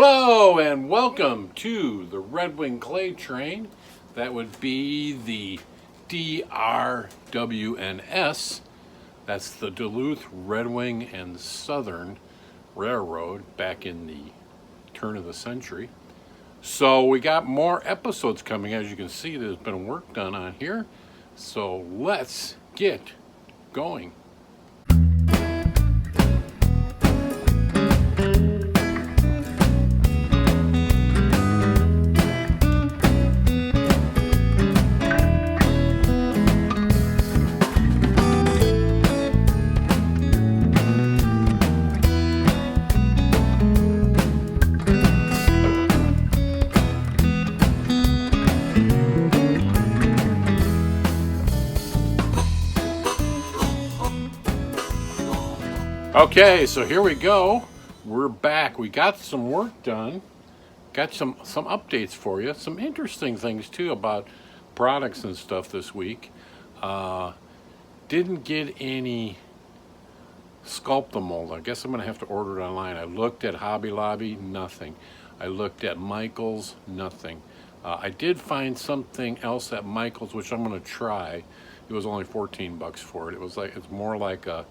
Hello and welcome to the Red Wing Clay train. That would be the D.R.W.&S. That's the Duluth, Red Wing, and Southern Railroad back in the turn of the century. So we got more episodes coming. As you can see, there's been work done on here. So let's get going. Okay, so here we go. We're back. We got some work done. Got some updates for you. Some interesting things too about products and stuff this week. Didn't get any Sculpt-A-Mold. I guess I'm gonna have to order it online. I looked at Hobby Lobby, nothing. I looked at Michael's, nothing. I did find something else at Michael's, which I'm gonna try. It was only 14 bucks for it. It's more like a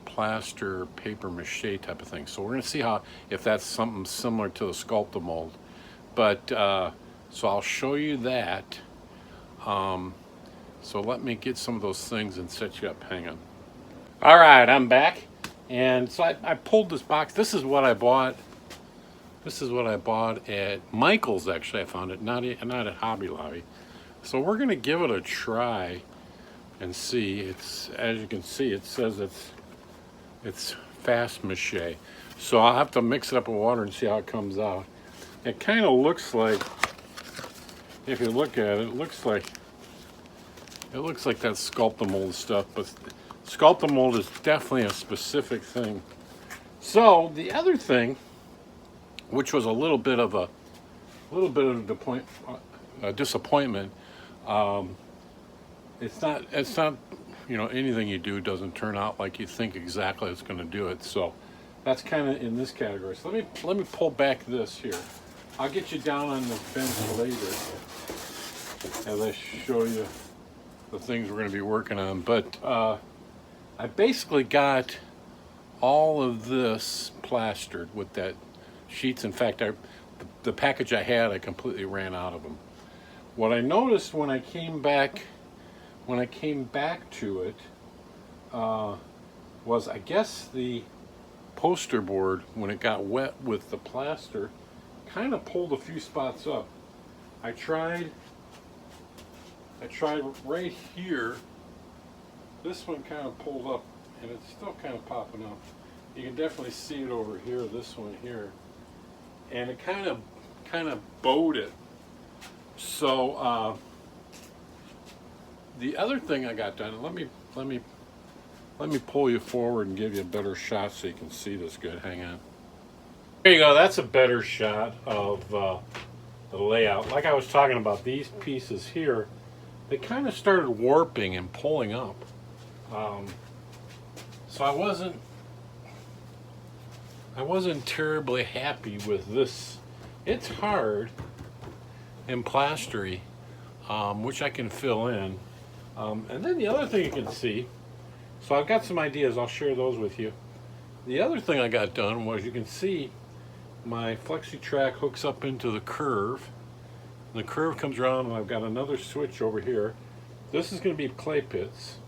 plaster paper mache type of thing. So we're gonna see if that's something similar to the Sculpt-A-Mold. But so I'll show you that. So let me get some of those things and set you up. Hang on. All right, I'm back. And so I pulled this box. This is what I bought. This is what I bought at Michael's. Actually, I found it, not at Hobby Lobby. So we're gonna give it a try and see. It's, as you can see, it says it's fast mache. So I'll have to mix it up with water and see how it comes out. It kind of looks like, if you look at it, it looks like that Sculpt-A-Mold stuff, but Sculpt-A-Mold is definitely a specific thing. So the other thing, which was a little bit of a disappointment, it's not you know, anything you do doesn't turn out like you think exactly it's going to do it. So that's kind of in this category. So let me pull back this here. I'll get you down on the bench later as I show you the things we're going to be working on. But I basically got all of this plastered with that sheets. In fact, the package I had, I completely ran out of them. What I noticed when I came back to it, was, I guess, the poster board, when it got wet with the plaster, kind of pulled a few spots up. I tried right here. This one kind of pulled up, and it's still kind of popping up. You can definitely see it over here, this one here. And it kind of bowed it. So, the other thing I got done, let me pull you forward and give you a better shot so you can see this good. Hang on. There you go. That's a better shot of the layout. Like I was talking about, these pieces here, they kind of started warping and pulling up. So I wasn't terribly happy with this. It's hard and plastery, which I can fill in. And then the other thing you can see, so I've got some ideas, I'll share those with you. The other thing I got done was, you can see my flexi track hooks up into the curve. The curve comes around, and I've got another switch over here. This is going to be clay pits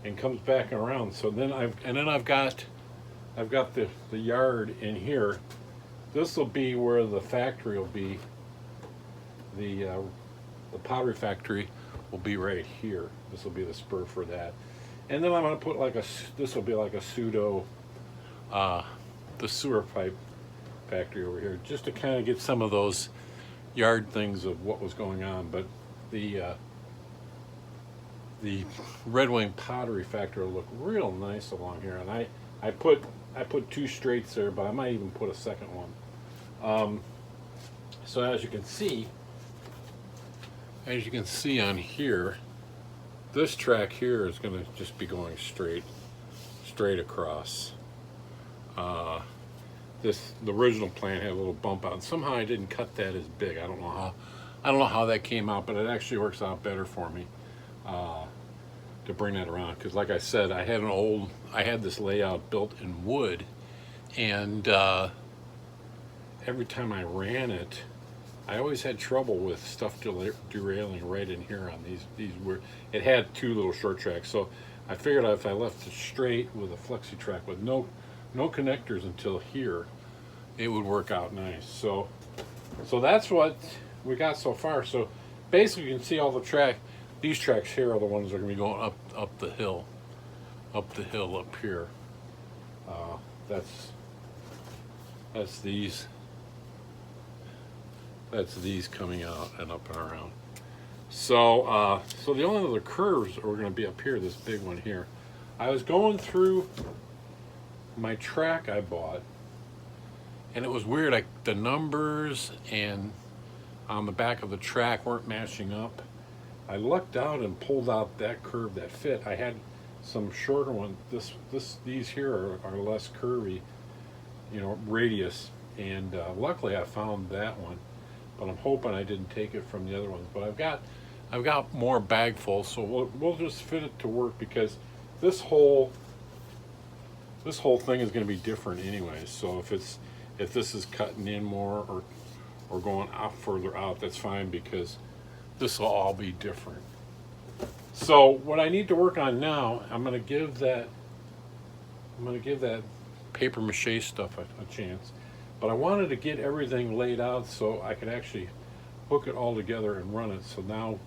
and comes back around. So then I've got the yard in here. This will be where the factory will be. The pottery factory will be right here. This will be the spur for that. And then I'm going to put this will be like a pseudo, the sewer pipe factory over here, just to kind of get some of those yard things of what was going on. But the Red Wing pottery factory will look real nice along here. And I put 2 straights there, but I might even put a second one. So as you can see on here, this track here is going to just be going straight across. the original plan had a little bump out, and somehow I didn't cut that as big. I don't know how that came out, but it actually works out better for me to bring that around. Because like I said, I had this layout built in wood, and every time I ran it, I always had trouble with stuff derailing right in here on these were. It had two little short tracks, so I figured if I left it straight with a flexi track with no connectors until here, it would work out nice. So that's what we got so far. So basically, you can see all the these tracks here are the ones that are going to be going up the hill up here. That's these. That's these coming out and up and around. So the only other curves are going to be up here, this big one here. I was going through my track I bought, and it was weird. The numbers and on the back of the track weren't matching up. I lucked out and pulled out that curve that fit. I had some shorter ones. These here are less curvy, radius, and luckily I found that one. But I'm hoping I didn't take it from the other ones. But I've got more bag full, so we'll just fit it to work, because this whole thing is going to be different anyway. So if this is cutting in more or going out further out, that's fine, because this will all be different. So what I need to work on now, I'm going to give that paper mache stuff a chance. But I wanted to get everything laid out so I could actually hook it all together and run it. So now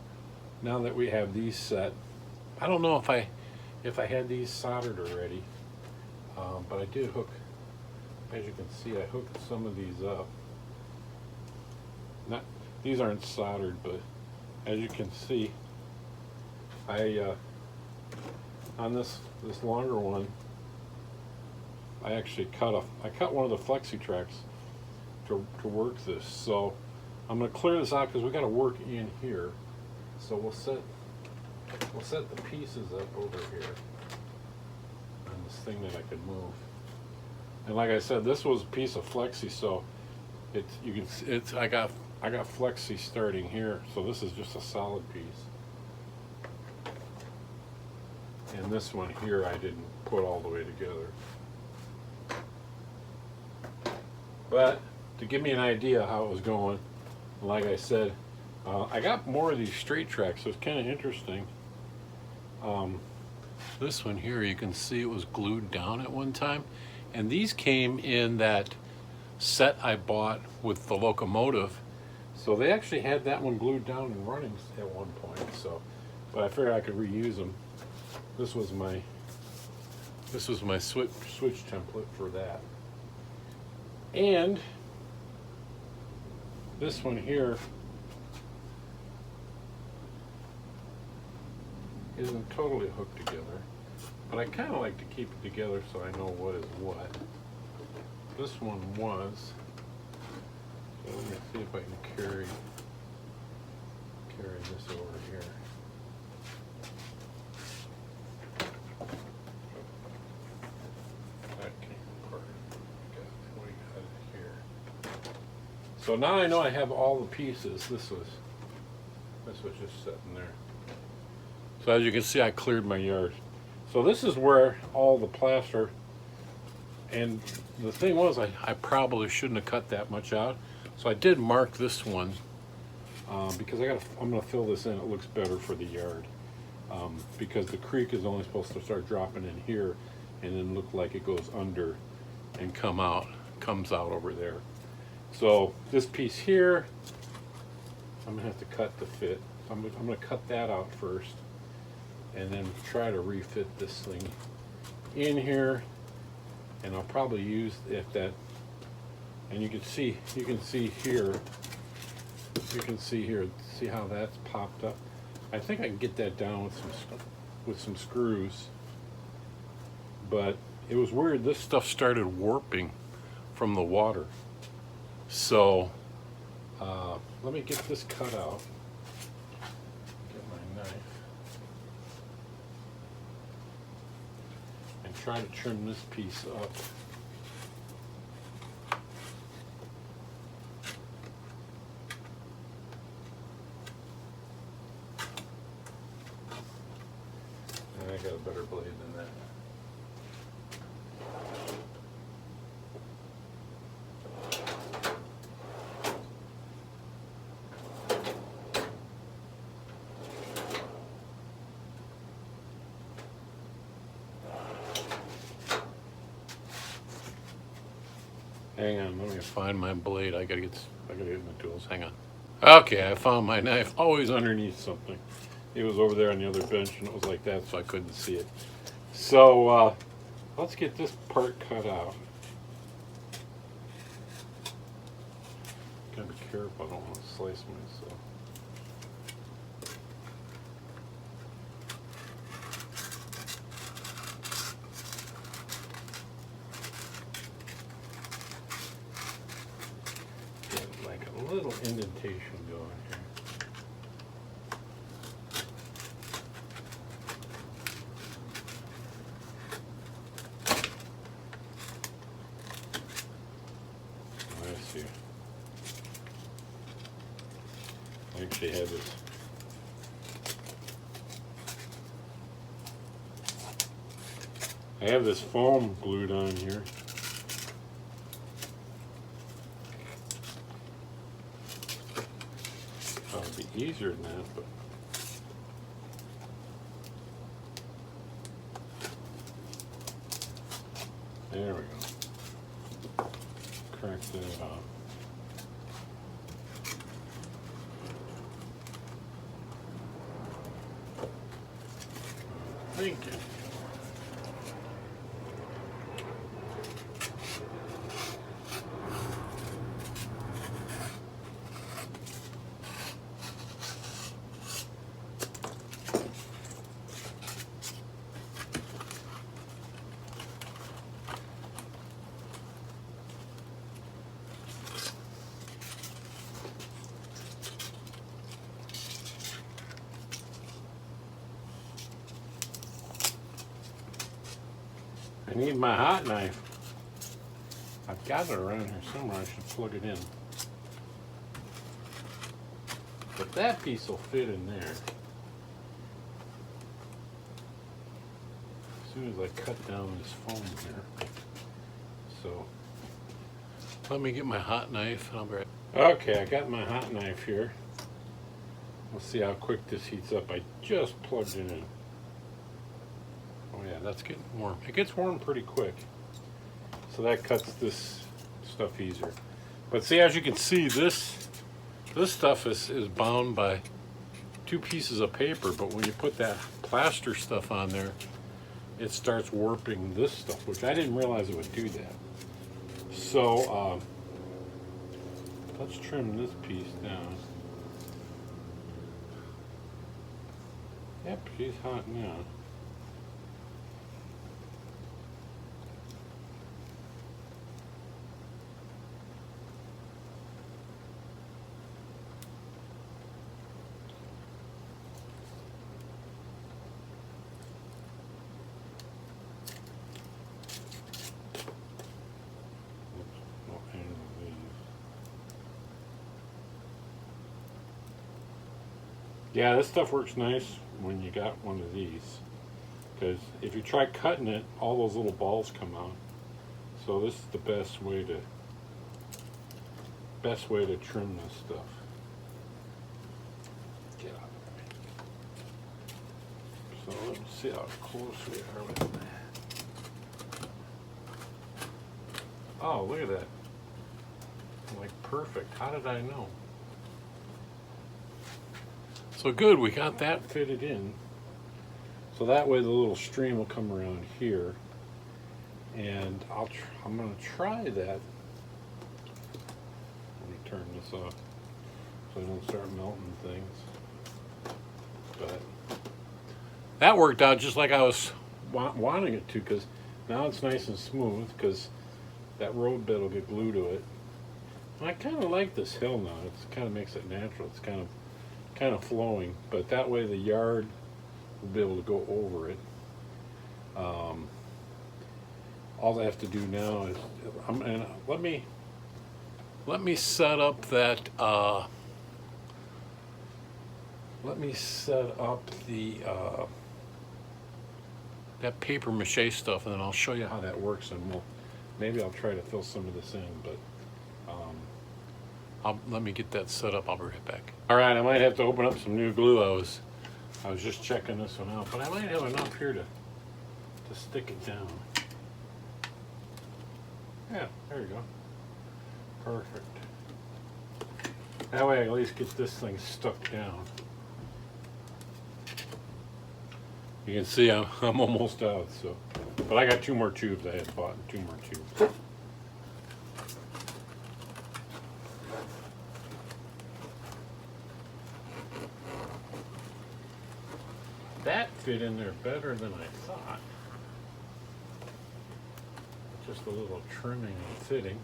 that we have these set, I don't know if I had these soldered already, but I did hook. As you can see, I hooked some of these up. These aren't soldered, but as you can see, on this longer one, I actually cut one of the flexi tracks to work this. So I'm going to clear this out because we got to work in here. So we'll set the pieces up over here on this thing that I could move. And like I said, this was a piece of flexi, so I got flexi starting here. So this is just a solid piece. And this one here I didn't put all the way together. But to give me an idea how it was going, like I said, I got more of these straight tracks, so it's kind of interesting. This one here, you can see it was glued down at one time, and these came in that set I bought with the locomotive, so they actually had that one glued down and running at one point. So, but I figured I could reuse them. This was my switch template for that. And this one here isn't totally hooked together, but I kind of like to keep it together so I know what is what. This one was. So let me see if I can carry this over here. So now I know I have all the pieces. This was just sitting there. So as you can see, I cleared my yard. So this is where all the plaster, and the thing was, I probably shouldn't have cut that much out. So I did mark this one because I'm gonna fill this in. It looks better for the yard because the creek is only supposed to start dropping in here and then look like it goes under and comes out over there. So this piece here, I'm gonna have to cut to fit. I'm gonna cut that out first, and then try to refit this thing in here. And I'll probably use that. And you can see here. See how that's popped up. I think I can get that down with some screws. But it was weird. This stuff started warping from the water. So let me get this cut out. Get my knife and try to trim this piece up. better blade than that. Hang on, let me find my blade. I gotta get my tools. Hang on. Okay, I found my knife. Always underneath something. It was over there on the other bench, and it was like that, so I couldn't see it. So let's get this part cut out. Gotta be careful. I don't want to slice myself. A little indentation going here. I see. I actually have this. I have this foam glued on here. It'd be easier than that, but there we go. Crack that off. Thank you. I need my hot knife. I've got it around here somewhere. I should plug it in. But that piece will fit in there. As soon as I cut down this foam here. So let me get my hot knife and I'll be right. Okay, I got my hot knife here. We'll see how quick this heats up. I just plugged it in. Oh yeah, that's getting warm. It gets warm pretty quick. So that cuts this stuff easier. But see, as you can see, this stuff is bound by 2 pieces of paper, but when you put that plaster stuff on there, it starts warping this stuff, which I didn't realize it would do that. So let's trim this piece down. Yep, she's hot now. Yeah, this stuff works nice when you got one of these, because if you try cutting it, all those little balls come out. So this is the best way to trim this stuff. Get out of the way. So let's see how close we are with that. Oh, look at that! Like perfect. How did I know? So good, we got that fitted in. So that way the little stream will come around here. And I'm going to try that. Let me turn this off so I don't start melting things. But that worked out just like I was wanting it to, because now it's nice and smooth, because that road bed will get glued to it. And I kind of like this hill now. It kind of makes it natural. It's kind of flowing, but that way the yard will be able to go over it. All I have to do now is let me set up that let me set up the that paper mache stuff, and then I'll show you how that works, and maybe I'll try to fill some of this in, but let me get that set up. I'll be right back. All right, I might have to open up some new glue. I was just checking this one out, but I might have enough here to stick it down. Yeah, there you go. Perfect. That way I at least get this thing stuck down. You can see I'm almost out, so. But I got 2 more tubes. I had bought 2 more tubes. That fit in there better than I thought. Just a little trimming and fitting.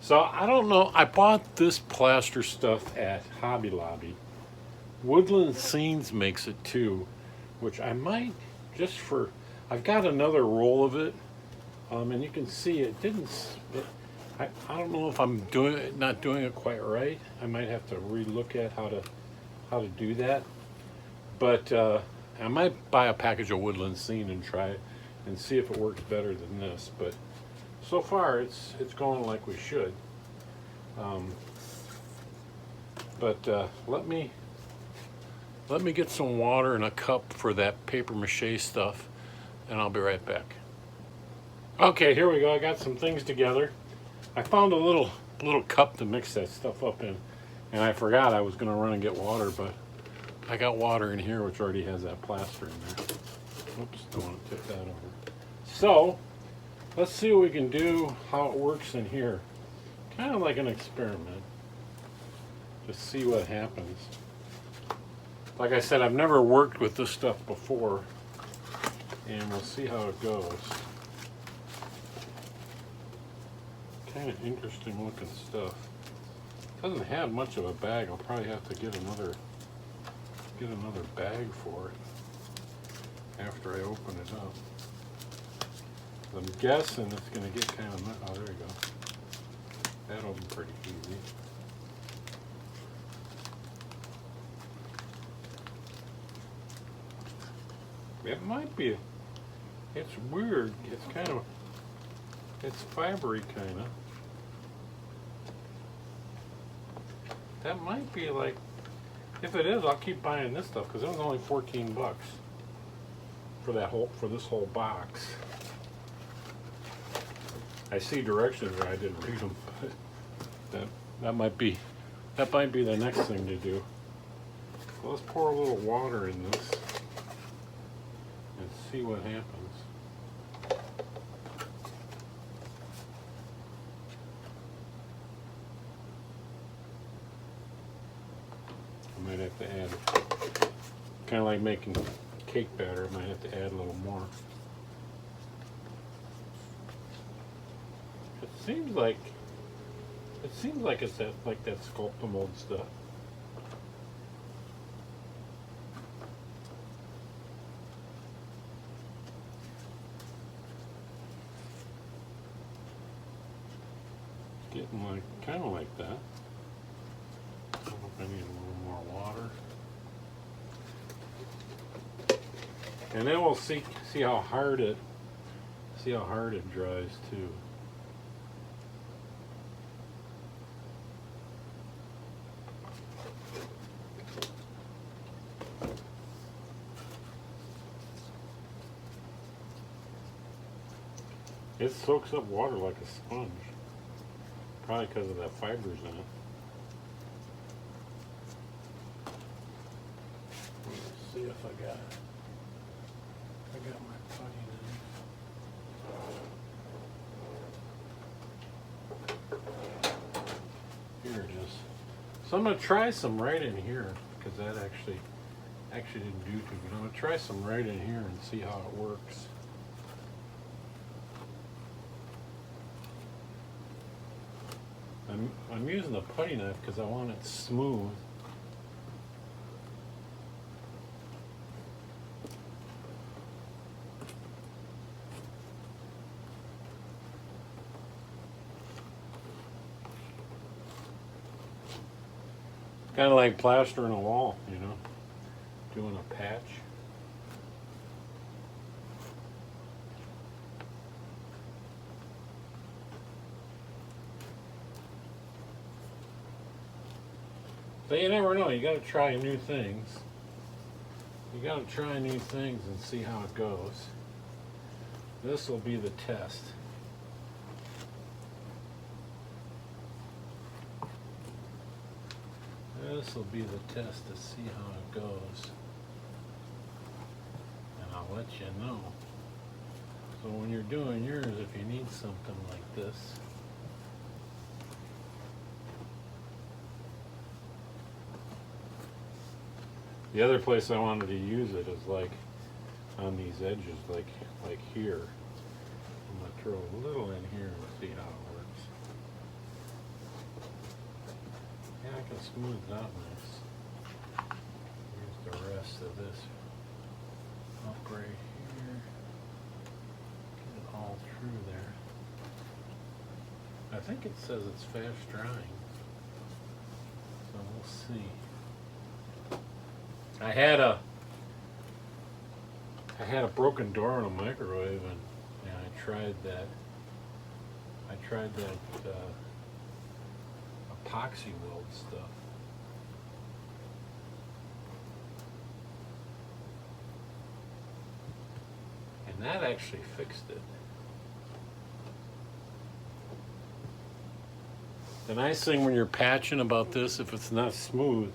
So I don't know, I bought this plaster stuff at Hobby Lobby. Woodland Scenes makes it too, which I might I've got another roll of it, and you can see it didn't, I don't know if I'm not doing it quite right. I might have to relook at how to do that, but I might buy a package of Woodland Scene and try it and see if it works better than this, but so far it's going like we should. Let me get some water and a cup for that paper mache stuff, and I'll be right back. Okay, here we go. I got some things together. I found a little cup to mix that stuff up in, and I forgot I was going to run and get water, but I got water in here, which already has that plaster in there. Oops, don't want to tip that over. So let's see what we can do, how it works in here. Kind of like an experiment. Just see what happens. Like I said, I've never worked with this stuff before, and we'll see how it goes. Kind of interesting looking stuff. Doesn't have much of a bag. I'll probably have to get another bag for it after I open it up. I'm guessing it's going to get kind of, oh, there you go. That opened pretty easy. It might be, it's weird. It's kind of, it's fibery kind of. That might be like, if it is, I'll keep buying this stuff because it was only 14 bucks for this whole box. I see directions there. I didn't read them, but that might be the next thing to do. So let's pour a little water in this and see what happens. I might have to add, kind of like making cake batter, I might have to add a little more. It seems like it's like that Sculptamold stuff. Getting like kind of like that. I don't know if I need a little more water. And then we'll see how hard it dries too. It soaks up water like a sponge, probably because of that fibers in it. Let's see if I got my putty in. Here it is. So I'm going to try some right in here because that actually didn't do too good. I'm going to try some right in here and see how it works. I'm using the putty knife because I want it smooth. Kind of like plastering a wall, you know. doing a patch. But you never know, you gotta try new things. You gotta try new things and see how it goes. This will be the test. This will be the test to see how it goes. And I'll let you know. So when you're doing yours, if you need something like this, the other place I wanted to use it is like on these edges, like here. I'm gonna throw a little in here and see how it works. Yeah, I can smooth it out nice. Here's the rest of this up right here. Get it all through there. I think it says it's fast drying, so we'll see. I had a broken door in a microwave, and I tried that. Epoxy weld stuff. And that actually fixed it. The nice thing when you're patching about this, if it's not smooth,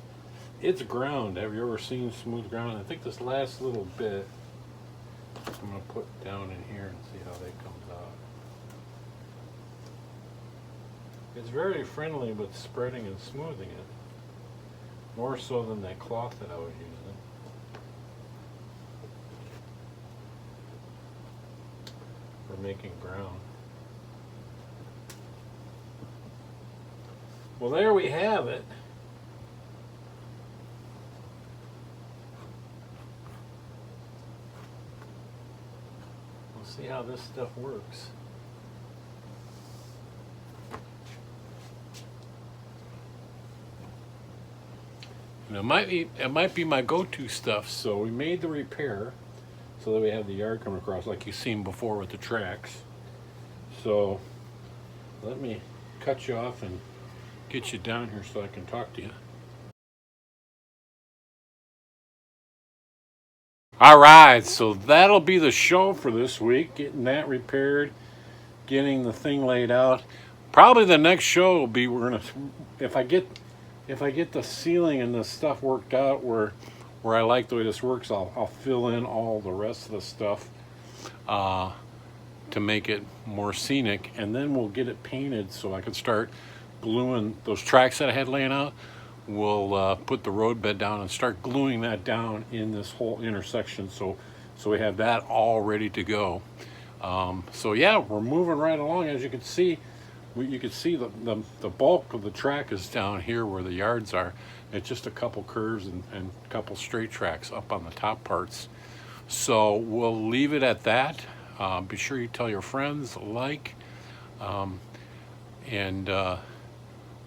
it's ground. Have you ever seen smooth ground? I think this last little bit, I'm going to put down in here and see how that comes out. It's very friendly with spreading and smoothing it. More so than that cloth that I was using. For making ground. Well, there we have it. We'll see how this stuff works. And it might be my go-to stuff. So we made the repair so that we have the yard coming across like you've seen before with the tracks. So let me cut you off and get you down here so I can talk to you. All right, so that'll be the show for this week. Getting that repaired, getting the thing laid out. Probably the next show will be if I get the ceiling and the stuff worked out where I like the way this works, I'll fill in all the rest of the stuff to make it more scenic, and then we'll get it painted so I can start gluing those tracks that I had laying out. We'll put the road bed down and start gluing that down in this whole intersection so we have that all ready to go. So yeah, we're moving right along. As you can see, you can see the bulk of the track is down here where the yards are. It's just a couple curves and a couple straight tracks up on the top parts. So we'll leave it at that. Be sure you tell your friends, and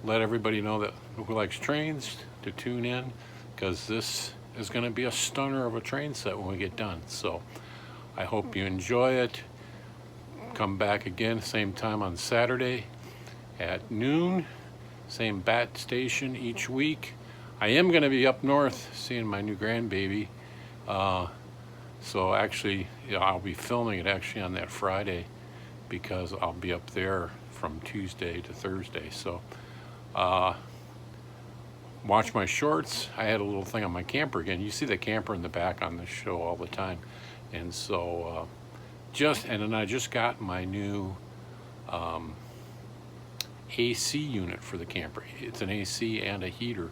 let everybody know that who likes trains to tune in, because this is going to be a stunner of a train set when we get done. So I hope you enjoy it. Come back again same time on Saturday at noon, same bat station each week. I am going to be up north seeing my new grandbaby, so actually I'll be filming it actually on that Friday, because I'll be up there from Tuesday to Thursday. So watch my shorts. I had a little thing on my camper again. You see the camper in the back on this show all the time. And so and then I just got my new AC unit for the camper. It's an AC and a heater.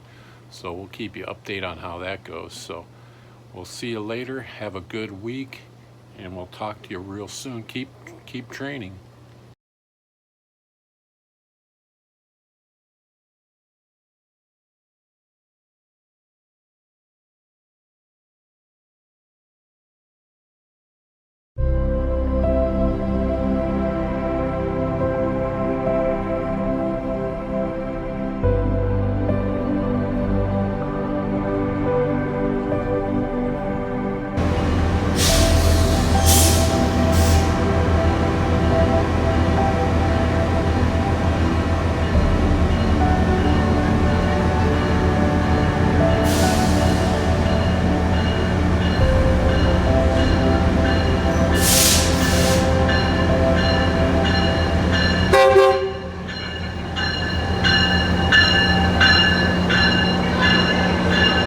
So we'll keep you updated on how that goes. So we'll see you later. Have a good week, and we'll talk to you real soon. Keep training.